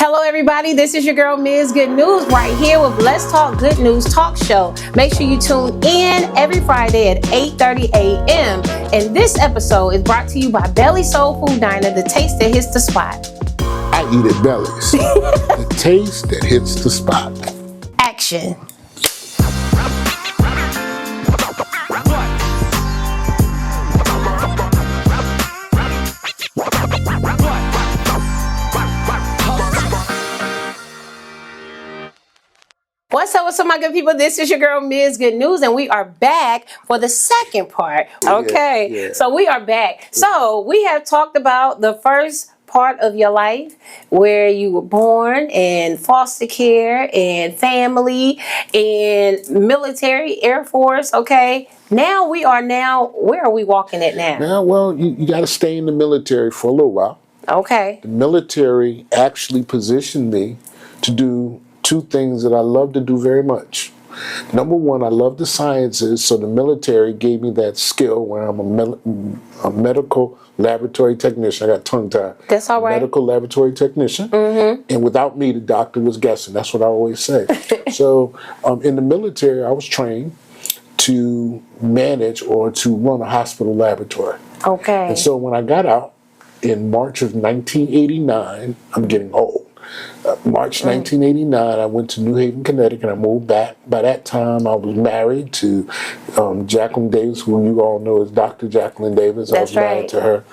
Hello everybody, this is your girl Mz Good Newz right here with Let's Talk Good Newz talk show. Make sure you tune in every Friday at 8:30 a.m. And this episode is brought to you by Belly Soul Food Diner, the taste that hits the spot. I eat at Belly's. The taste that hits the spot. Action. What's up, my good people? This is your girl, Mz Good Newz, and we are back for the second part. Okay, Yeah. So we are back. So we have talked about the first part of your life where you were born, and foster care, and family, and military, Air Force, okay? Now, where are we walking at now? Now, well, you got to stay in the military for a little while. Okay. The military actually positioned me to do two things that I love to do very much. Number one, I love the sciences, so the military gave me that skill where I'm a medical laboratory technician. I got tongue-tied. That's all right. Medical laboratory technician. Mm-hmm. And without me, the doctor was guessing. That's what I always say. So in the military, I was trained to manage or to run a hospital laboratory. Okay. And so when I got out in March of 1989, I'm getting old. March 1989, I went to New Haven, Connecticut. I moved back. By that time, I was married to Jacqueline Davis, who you all know as Dr. Jacqueline Davis. I was married to her.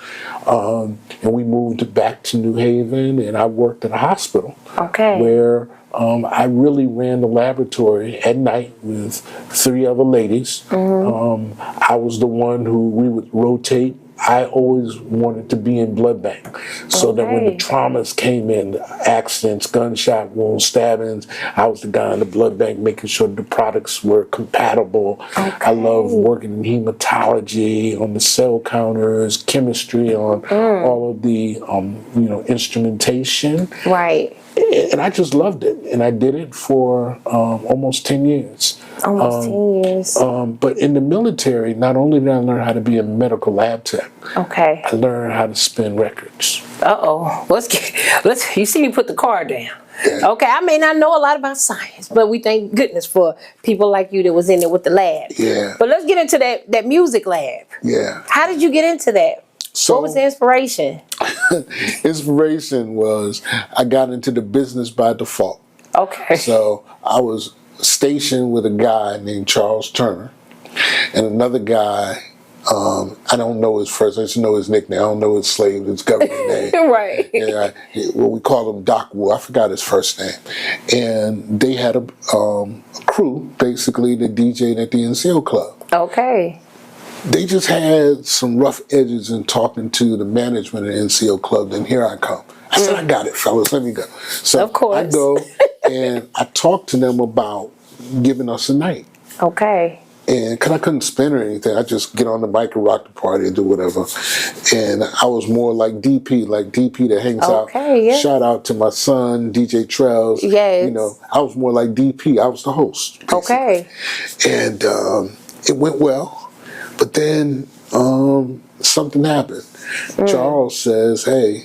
And we moved back to New Haven, and I worked at a hospital where I really ran the laboratory at night with 3 other ladies. Mm-hmm. I was the one who we would rotate. I always wanted to be in blood bank so that when the traumas came in, accidents, gunshot wounds, stabbings, I was the guy in the blood bank making sure the products were compatible. I love working in hematology, on the cell counters, chemistry, on all of the instrumentation. Right. And I just loved it. And I did it for almost 10 years. Almost 10 years. But in the military, not only did I learn how to be a medical lab tech, I learned how to spin records. Let's you see me put the card down. Yeah. Okay, I may not know a lot about science, but we thank goodness for people like you that was in there with the lab. Yeah. But let's get into that music lab. Yeah. How did you get into that? So, what was the inspiration? Inspiration was I got into the business by default. Okay. So I was stationed with a guy named Charles Turner and another guy, I don't know his first, I just know his nickname. I don't know his his government name. Right. And we call him Doc Wu. I forgot his first name. And they had a crew, basically, that DJ'd at the NCO Club. Okay. They just had some rough edges in talking to the management of the NCO Club. Then here I come. I said, I got it, fellas. Let me go. So of course. I go and I talked to them about giving us a night. Okay. And because I couldn't spin or anything, I just get on the mic and rock the party and do whatever. And I was more like DP that hangs out. Yeah. Shout out to my son, DJ Trells. Yes. I was more like DP. I was the host. Basically. Okay. And it went well. But then something happened. Charles says, hey,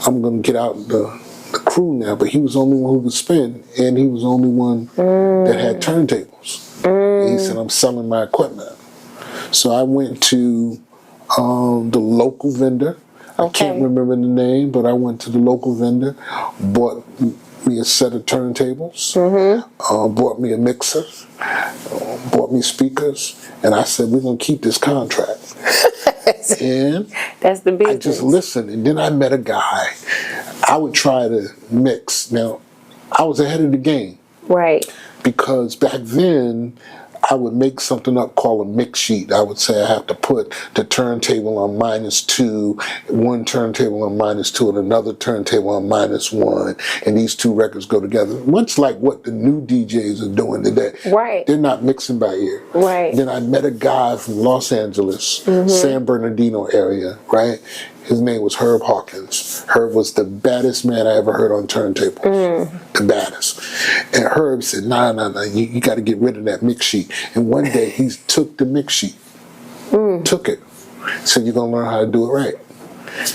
I'm going to get out the crew now. But he was the only one who could spin, and he was the only one that had turntables. And he said, I'm selling my equipment. So I went to the local vendor. I can't remember the name, but I went to the local vendor, bought me a set of turntables, bought me a mixer, bought me speakers, and I said, we're going to keep this contract. And that's the business. I just listened, and then I met a guy. I would try to mix. Now, I was ahead of the game. Right. Because back then, I would make something up called a mix sheet. I would say I have to put the turntable on -2, one turntable on -2, and another turntable on -1, and these 2 records go together. Much like what the new DJs are doing today. Right. They're not mixing by ear. Right. Then I met a guy from Los Angeles, San Bernardino area, right? His name was Herb Hawkins. Herb was the baddest man I ever heard on turntables. The baddest. And Herb said, nah, you got to get rid of that mix sheet. And one day he took the mix sheet, took it, said, you're going to learn how to do it right.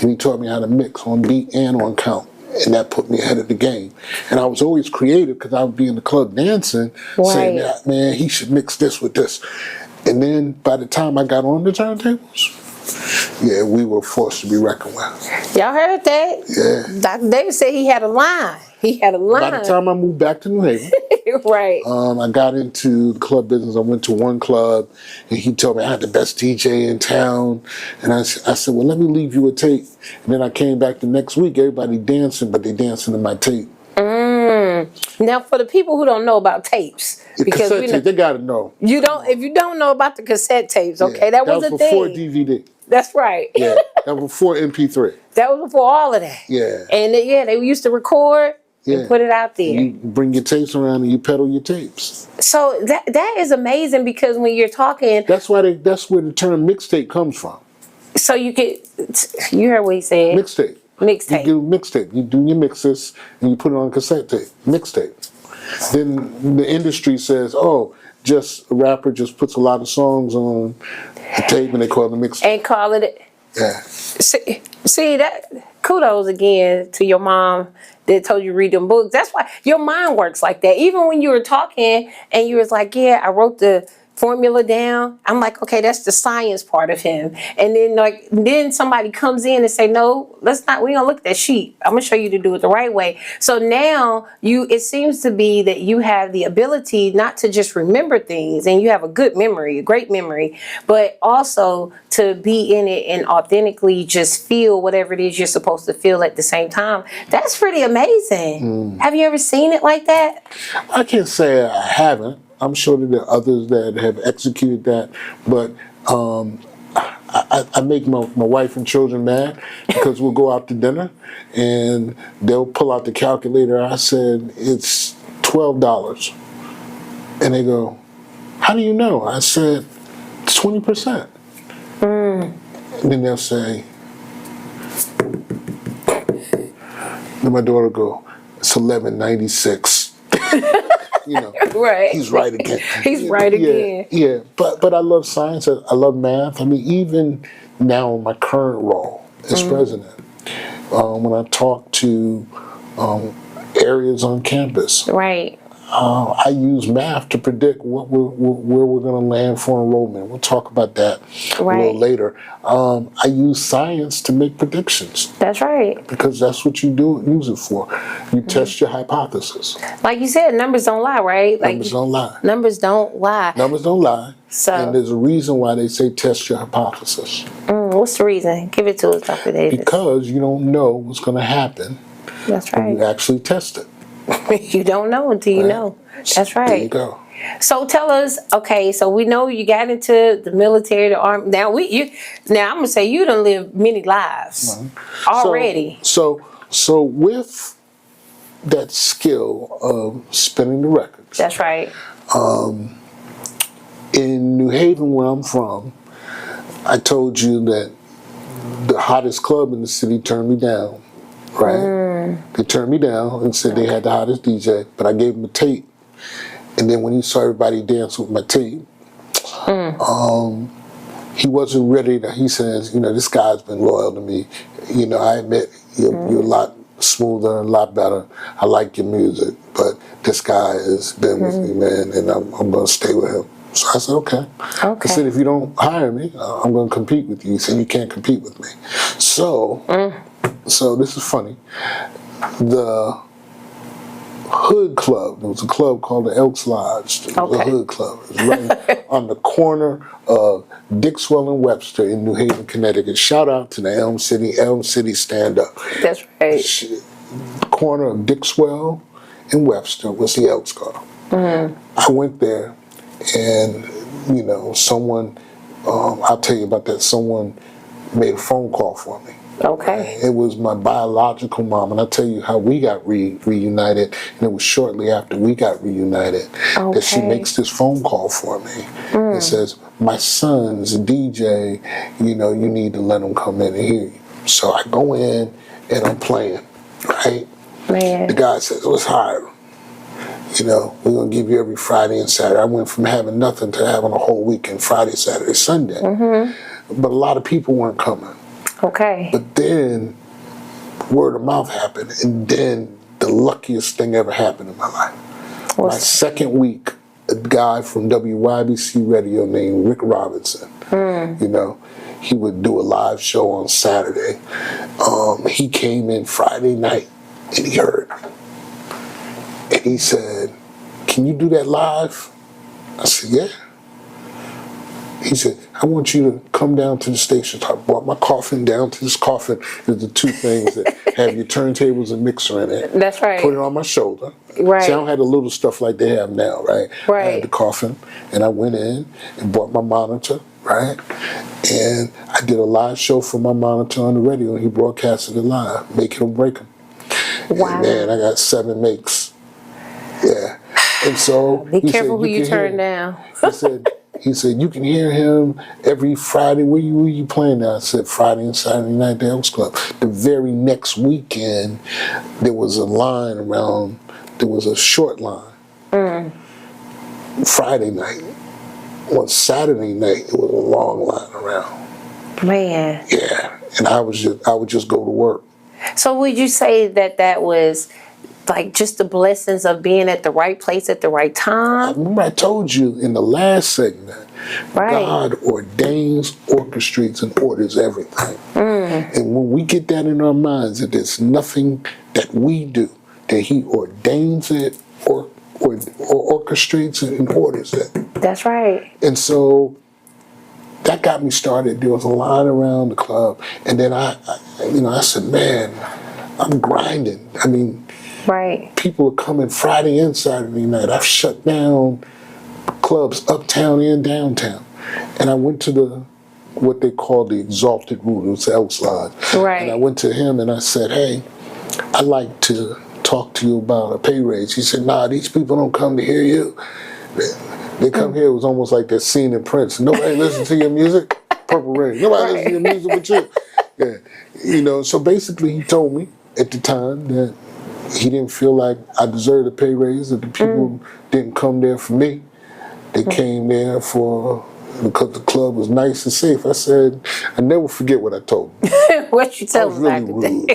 And he taught me how to mix on beat and on count. And that put me ahead of the game. And I was always creative because I would be in the club dancing, saying, man, he should mix this with this. And then by the time I got on the turntables, yeah, we were forced to be reckoned with. Y'all heard that? Yeah. Dr. Davis said he had a line. He had a line. By the time I moved back to New Haven, right. I got into the club business. I went to one club, and he told me I had the best DJ in town. And I said, well, let me leave you a tape. And then I came back the next week. Everybody dancing, but they dancing to my tape. Now, for the people who don't know about tapes, because cassette tape, they gotta know. You don't. If you don't know about the cassette tapes, okay, that was a thing. That was before DVD. That's right. Yeah, that was before MP3. That was before all of that. Yeah. And they used to record and put it out there. You bring your tapes around and you pedal your tapes. So that is amazing because when you're talking, that's where the term mixtape comes from. So you heard what he said. Mixtape. Mixtape. You do mixtape. You do your mixes and you put it on cassette tape. Mixtape. Then the industry says, oh, just a rapper just puts a lot of songs on the tape and they call it a mixtape. And call it. Yeah. See that? Kudos again to your mom that told you to read them books. That's why your mind works like that. Even when you were talking and you was like, yeah, I wrote the formula down. I'm like, okay, that's the science part of him. And then somebody comes in and say, no, we don't look at that sheet. I'm gonna show you to do it the right way. So now it seems to be that you have the ability not to just remember things, and you have a good memory, a great memory, but also to be in it and authentically just feel whatever it is you're supposed to feel at the same time. That's pretty amazing. Have you ever seen it like that? I can't say I haven't. I'm sure that there are others that have executed that, but I make my wife and children mad because we'll go out to dinner and they'll pull out the calculator. I said, it's $12. And they go, how do you know? I said, it's 20%. And then they'll say, then my daughter go, it's $11.96. Right. He's right again. He's right again. Yeah, but I love science. I love math. I mean, even now in my current role as president, when I talk to areas on campus, right, I use math to predict where we're going to land for enrollment. We'll talk about that a little later. I use science to make predictions. That's right. Because that's what you use it for. You test your hypothesis. Like you said, numbers don't lie, right? Numbers don't lie. Numbers don't lie. Numbers don't lie. So, and there's a reason why they say test your hypothesis. What's the reason? Give it to us, Dr. Davis. Because you don't know what's going to happen. That's right. When you actually test it. You don't know until you know. That's right. There you go. So tell us, okay, so we know you got into the military, the army. Now I'm gonna say you done lived many lives already. So with that skill of spinning the records. That's right. In New Haven, where I'm from, I told you that the hottest club in the city turned me down. Right? They turned me down and said they had the hottest DJ, but I gave him a tape. And then when he saw everybody dance with my tape, he wasn't ready to, he says, this guy's been loyal to me. I admit you're a lot smoother and a lot better. I like your music, but this guy has been with me, man, and I'm going to stay with him. So I said, okay. I said, if you don't hire me, I'm going to compete with you. He said, you can't compete with me. So this is funny. The Hood Club, there was a club called the Elks Lodge. It was a Hood Club. It was right on the corner of Dixwell and Webster in New Haven, Connecticut. Shout out to the Elm City stand up. That's right. The corner of Dixwell and Webster was the Elks Club. I went there and, someone, I'll tell you about that, someone made a phone call for me. Okay. It was my biological mom, and I'll tell you how we got reunited, and it was shortly after we got reunited that she makes this phone call for me. It says, my son's a DJ, you need to let him come in and hear you. So I go in, and I'm playing, right? Man. The guy says, let's hire him. We're going to give you every Friday and Saturday. I went from having nothing to having a whole weekend, Friday, Saturday, Sunday. But a lot of people weren't coming. Okay. But then word of mouth happened, and then the luckiest thing ever happened in my life. My second week, a guy from WYBC Radio named Rick Robinson, you know, he would do a live show on Saturday. He came in Friday night and he heard me. And he said, "Can you do that live?" I said, "Yeah." He said, "I want you to come down to the station." So I brought my coffin down to this coffin. There's the two things that have your turntables and mixer in it. That's right. Put it on my shoulder. Right. See, I don't have the little stuff like they have now, right? Right. I had the coffin, and I went in and bought my monitor, right? And I did a live show for my monitor on the radio, and he broadcasted it live, make it or break 'em. Wow. And man, I got 7 makes. Yeah. And so be careful who you turn down. He said, "You can hear him every Friday." Where you playing now? I said, "Friday and Saturday night at the Elks Club." The very next weekend, there was a line around, there was a short line. Friday night. On Saturday night, it was a long line around. Man. Yeah. And I would just go to work. So would you say that was like just the blessings of being at the right place at the right time? Remember I told you in the last segment, Right. God ordains, orchestrates, and orders everything. And when we get that in our minds, that there's nothing that we do, that he ordains it or orchestrates it and orders it. That's right. And so that got me started. There was a line around the club. And then I said, man, I'm grinding. I mean, right. People are coming Friday and Saturday night. I've shut down clubs uptown and downtown. And I went to what they call the exalted ruler, it's outside. Right. And I went to him and I said, "Hey, I'd like to talk to you about a pay raise." He said, "Nah, these people don't come to hear you. They come here." It was almost like that scene in Prince. "Nobody listens to your music." Purple Rain. "Nobody listens to your music but you." Yeah. So basically he told me at the time that he didn't feel like I deserved a pay raise, that the people didn't come there for me. They came there because the club was nice and safe. I said, I never forget what I told him. What you tell us really rude.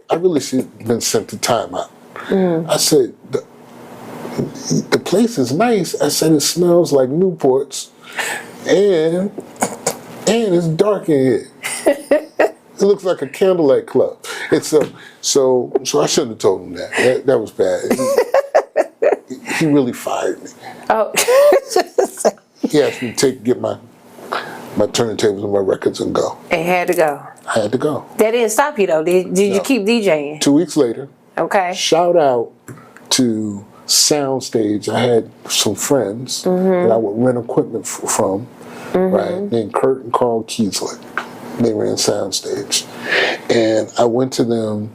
I really should have been sent to timeout. I said, the place is nice. I said, it smells like Newports, and it's dark in here. It looks like a candlelight club. It's so I shouldn't have told him that. That was bad. He really fired me. Oh. He asked me to get my turntables and my records and go. It had to go. I had to go. That didn't stop you though. Did you keep DJing? 2 weeks later. Okay. Shout out to Soundstage. I had some friends that I would rent equipment from, right? Named Kurt and Carl Kiesler. They ran Soundstage. And I went to them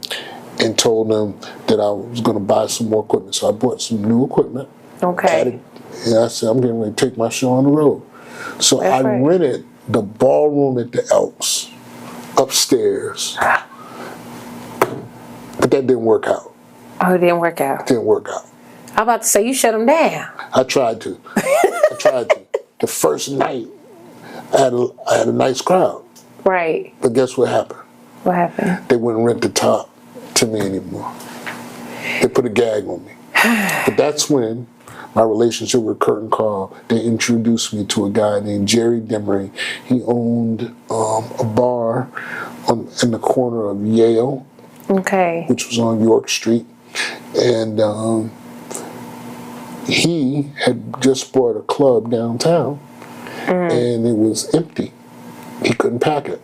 and told them that I was going to buy some more equipment. So I bought some new equipment. Okay. And I said, I'm getting ready to take my show on the road. So That's right. rented the ballroom at the Elks upstairs. But that didn't work out. Oh, it didn't work out. It didn't work out. I'm about to say, you shut them down. I tried to. The first night, I had a nice crowd. Right. But guess what happened? What happened? They wouldn't rent the top to me anymore. They put a gag on me. But that's when my relationship with Kurt and Carl, they introduced me to a guy named Jerry Demery. He owned a bar in the corner of Yale, which was on York Street. And he had just bought a club downtown, and it was empty. He couldn't pack it.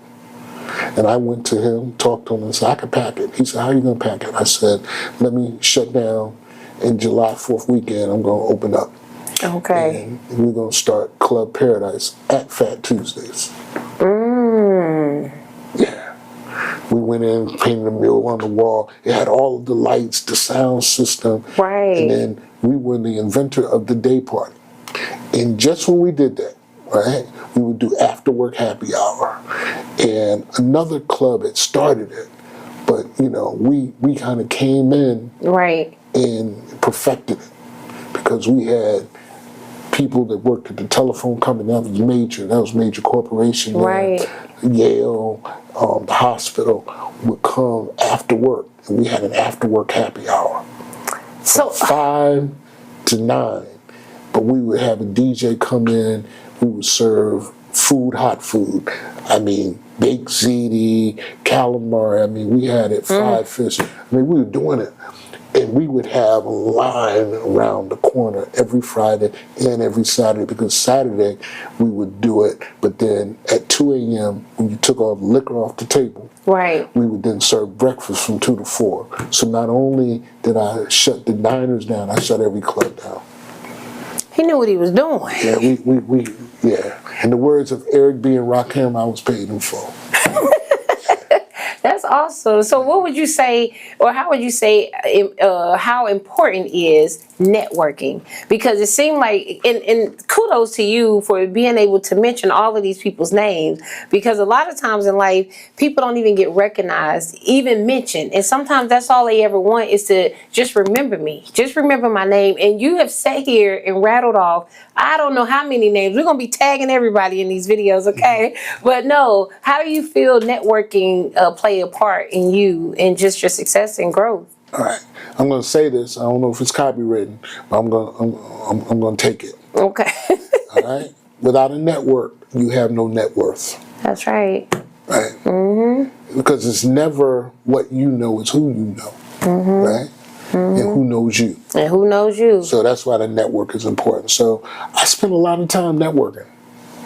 And I went to him, talked to him, and said, I could pack it. He said, how are you going to pack it? I said, let me shut down. In July 4th weekend, I'm going to open up. Okay. And we're going to start Club Paradise at Fat Tuesdays. Yeah. We went in, painted a mural on the wall. It had all of the lights, the sound system. Right. And then we were the inventor of the day party. And just when we did that, right, we would do after work happy hour. And another club had started it. But, we kind of came in. Right. And perfected it because we had people that worked at the telephone company. That was major corporation. Right. Yale, the hospital would come after work, and we had an after work happy hour. So 5 to 9, but we would have a DJ come in. We would serve food, hot food. I mean, baked ziti, calamari. I mean, we had it, fried fish. I mean, we were doing it. And we would have a line around the corner every Friday and every Saturday, because Saturday we would do it, but then at 2 a.m. when you took all the liquor off the table, right, we would then serve breakfast from 2 to 4. So not only did I shut the diners down, I shut every club down. He knew what he was doing. Yeah, yeah. In the words of Eric B. and Rakim, I was paid in full. That's awesome. So what would you say, or how would you say, how important is networking? Because it seemed like, and kudos to you for being able to mention all of these people's names, because a lot of times in life, people don't even get recognized, even mentioned. And sometimes that's all they ever want is to just remember me, just remember my name. And you have sat here and rattled off, I don't know how many names. We're going to be tagging everybody in these videos, okay? But no, how do you feel networking play a part in you and just your success and growth? All right, I'm going to say this. I don't know if it's copywritten, but I'm going to take it. Okay. All right. Without a network, you have no net worth. That's right. Right. Mm-hmm. Because it's never what you know; it's who you know. Mm-hmm. Right. Mm-hmm. And who knows you. And who knows you. So that's why the network is important. So I spend a lot of time networking.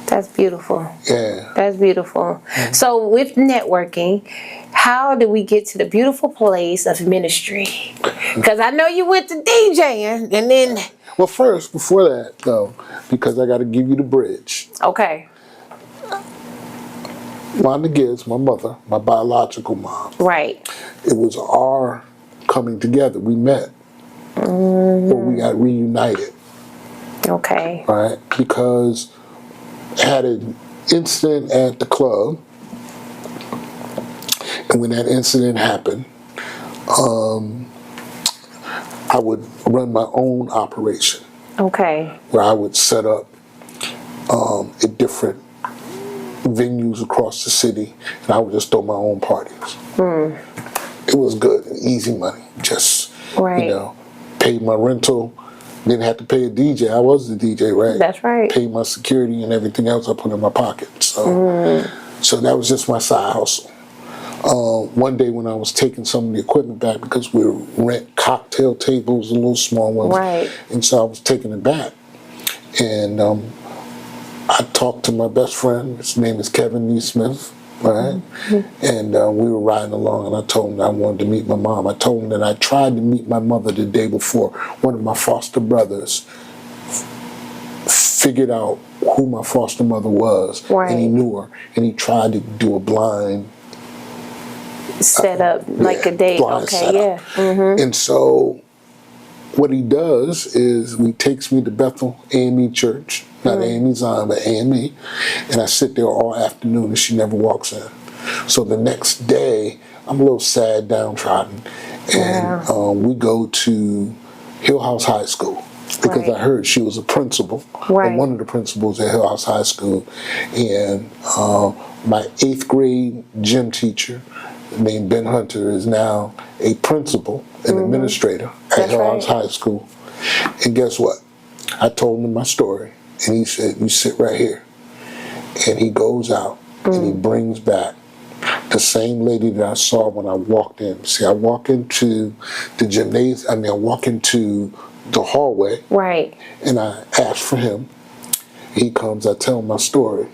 That's beautiful. Yeah. That's beautiful. Mm-hmm. So with networking, how do we get to the beautiful place of ministry? Because I know you went to DJing and then... Well, first, before that, though, because I got to give you the bridge. Okay. Wanda Gibbs, my mother, my biological mom. Right. It was our coming together. We met. Mm-hmm. Or we got reunited. Okay. Right? Because I had an incident at the club. And when that incident happened, I would run my own operation. Okay. Where I would set up at different venues across the city, and I would just throw my own parties. Mm. It was good and easy money. Just, you know, paid my rental, didn't have to pay a DJ. I was the DJ, right? That's right. Paid my security and everything else I put in my pocket. So, so that was just my side hustle. One day when I was taking some of the equipment back, because we rent cocktail tables, the little small ones, right. And so I was taking it back, and I talked to my best friend. His name is Kevin Neesmith, right? Mm-hmm. And we were riding along, and I told him that I wanted to meet my mom. I told him that I tried to meet my mother the day before. One of my foster brothers figured out who my foster mother was, right. And he knew her, and he tried to do a blind set up, like a date. Okay, yeah. Mm-hmm. And so what he does is he takes me to Bethel AME Church, not AME Zion, but AME, and I sit there all afternoon and she never walks in. So the next day, I'm a little sad, downtrodden, and we go to Hill House High School, because I heard she was a principal, or one of the principals at Hill House High School, and my 8th grade gym teacher named Ben Hunter is now a principal and administrator at Hill House High School. And guess what? I told him my story, and he said, "You sit right here." And he goes out and he brings back the same lady that I saw when I walked in. See, I walk into the gymnasium, I walk into the hallway, right? And I ask for him. He comes, I tell him my story.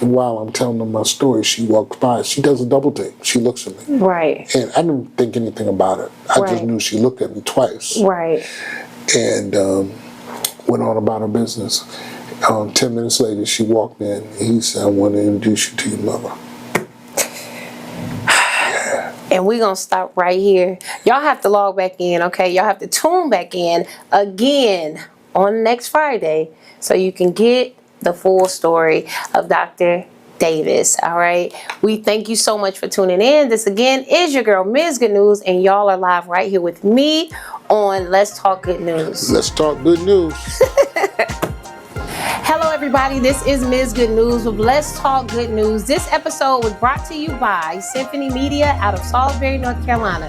And while I'm telling her my story, she walks by. She does a double take. She looks at me. Right. And I didn't think anything about it. I just knew she looked at me twice. Right. And went on about her business. 10 minutes later, she walked in. And he said, "I want to introduce you to your mother." And we're going to stop right here. Y'all have to log back in, okay? Y'all have to tune back in again on next Friday so you can get the full story of Dr. Davis, all right? We thank you so much for tuning in. This again is your girl, Mz Good Newz, and y'all are live right here with me on Let's Talk Good Newz. Let's Talk Good Newz. Hello, everyone. everybody. This is Mz Good Newz with Let's Talk Good Newz. This episode was brought to you by Symphony Media out of Salisbury, North Carolina.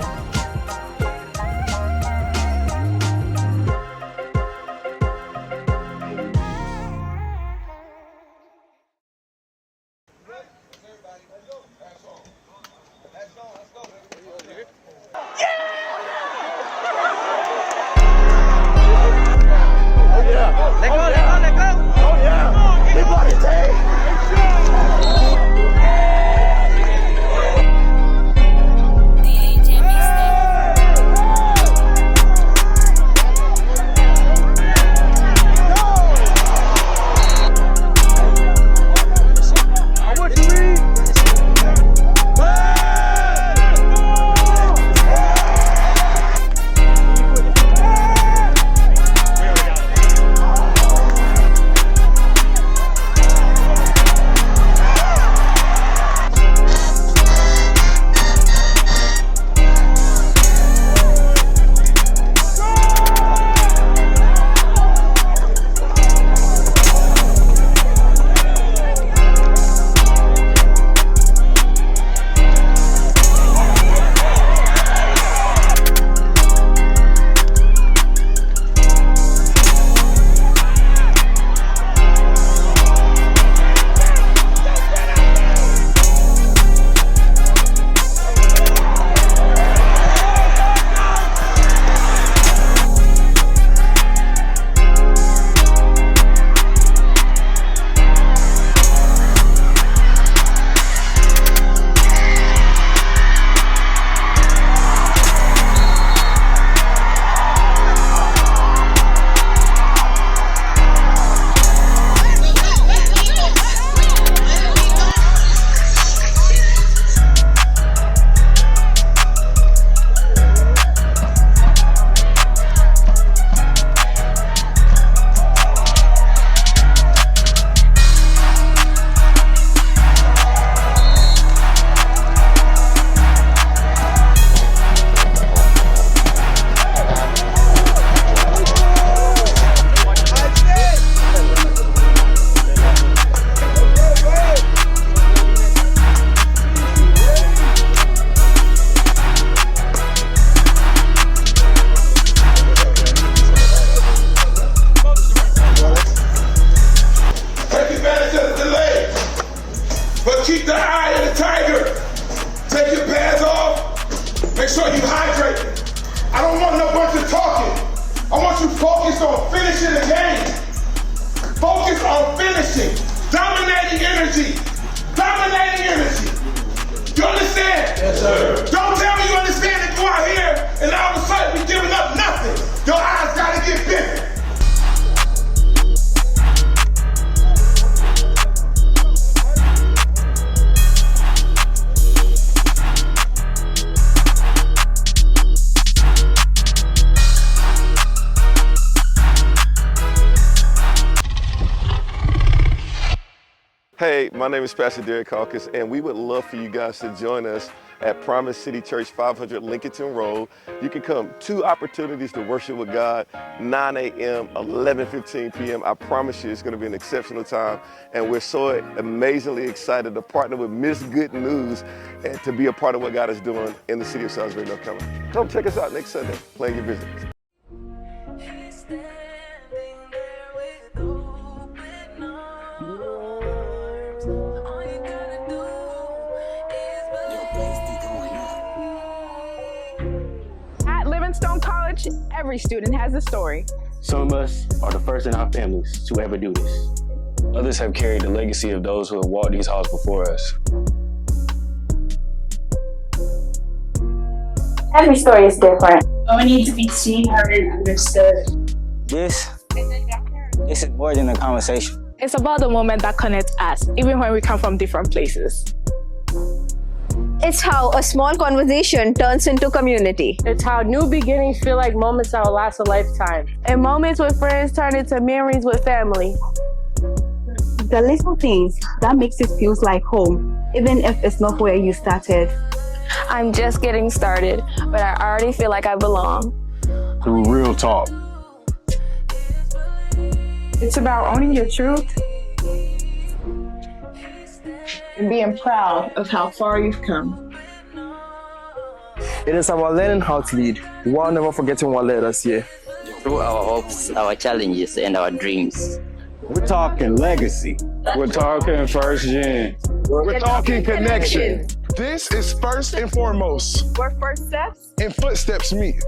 Hey, my name is Pastor Derek Hawkins, and we would love for you guys to join us at Promise City Church, 500 Lincolnton Road. You can come 2 opportunities to worship with God, 9 a.m., 11:15 p.m. I promise you it's going to be an exceptional time, and we're so amazingly excited to partner with Mz Good Newz and to be a part of what God is doing in the city of Salisbury, North Carolina. Come check us out next Sunday, playing your business. At Livingstone College, every student has a story. Some of us are the first in our families to ever do this. Others have carried the legacy of those who have walked these halls before us. Every story is different. But we need to be seen, heard, and understood. This is more than a conversation. It's about the moment that connects us, even when we come from different places. It's how a small conversation turns into community. It's how new beginnings feel like moments that will last a lifetime. And moments with friends turn into memories with family. The little things that makes it feel like home, even if it's not where you started. I'm just getting started, but I already feel like I belong. Through real talk. It's about owning your truth and being proud of how far you've come. It is about learning how to lead while never forgetting what led us here. Through our hopes, our challenges, and our dreams. We're talking legacy. We're talking first gen. We're talking connection. This is first and foremost Where first steps and footsteps meet.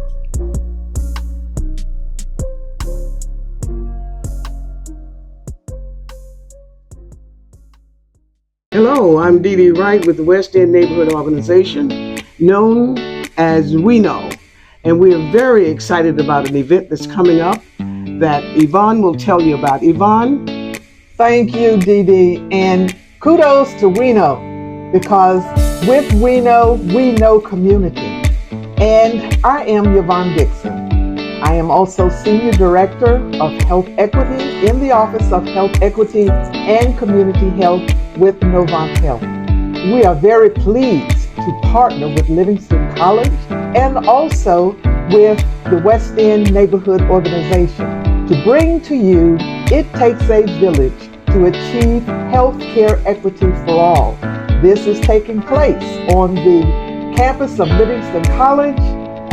Hello, I'm Dee Dee Wright with the West End Neighborhood Organization, known as We Know. And we are very excited about an event that's coming up that Yvonne will tell you about. Yvonne? Thank you, Dee Dee. And kudos to We Know, because with We Know community. And I am Yvonne Dixon. I am also Senior Director of Health Equity in the Office of Health Equity and Community Health with Novant Health. We are very pleased to partner with Livingstone College and also with the West End Neighborhood Organization to bring to you It Takes a Village to Achieve Healthcare Equity for All. This is taking place on the campus of Livingstone College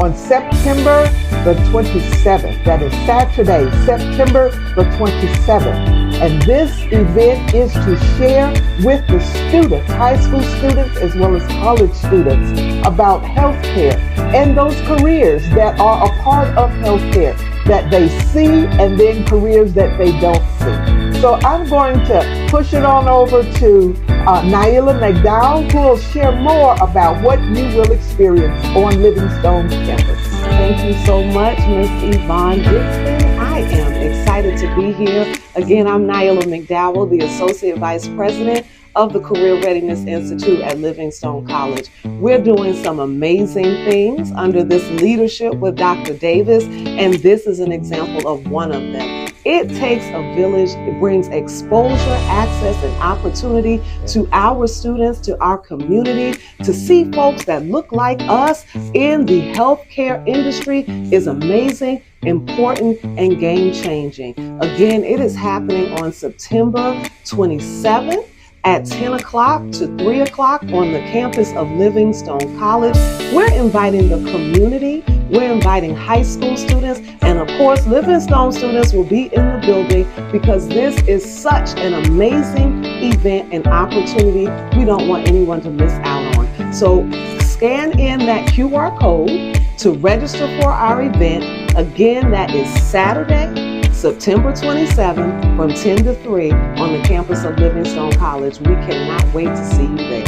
on September the 27th. That is Saturday, September the 27th. And this event is to share with the students, high school students as well as college students, about healthcare and those careers that are a part of healthcare that they see and then careers that they don't see. So I'm going to push it on over to Naila McDowell, who will share more about what you will experience on Livingstone's campus. Thank you so much, Miss Yvonne Dixon. I am excited to be here. Again, I'm Naila McDowell, the Associate Vice President of the Career Readiness Institute at Livingstone College. We're doing some amazing things under this leadership with Dr. Davis, and this is an example of one of them. It takes a village. It brings exposure, access, and opportunity to our students, to our community. To see folks that look like us in the healthcare industry is amazing, important, and game-changing. Again, it is happening on September 27th. At 10 o'clock to 3 o'clock on the campus of Livingstone College. We're inviting the community, we're inviting high school students, and of course, Livingstone students will be in the building because this is such an amazing event and opportunity we don't want anyone to miss out on. So scan in that QR code to register for our event. Again, that is Saturday, September 27th from 10 to 3 on the campus of Livingstone College. We cannot wait to see you there.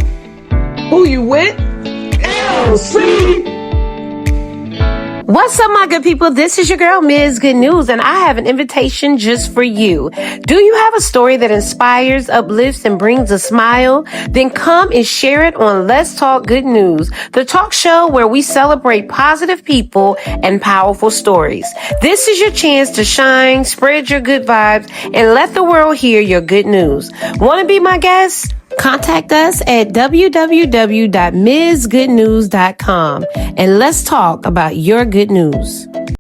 Who you with? LC! What's up, my good people? This is your girl, Mz Good Newz, and I have an invitation just for you. Do you have a story that inspires, uplifts, and brings a smile? Then come and share it on Let's Talk Good Newz, the talk show where we celebrate positive people and powerful stories. This is your chance to shine, spread your good vibes, and let the world hear your good news. Want to be my guest? Contact us at www.mzgoodnewz.com and let's talk about your good news.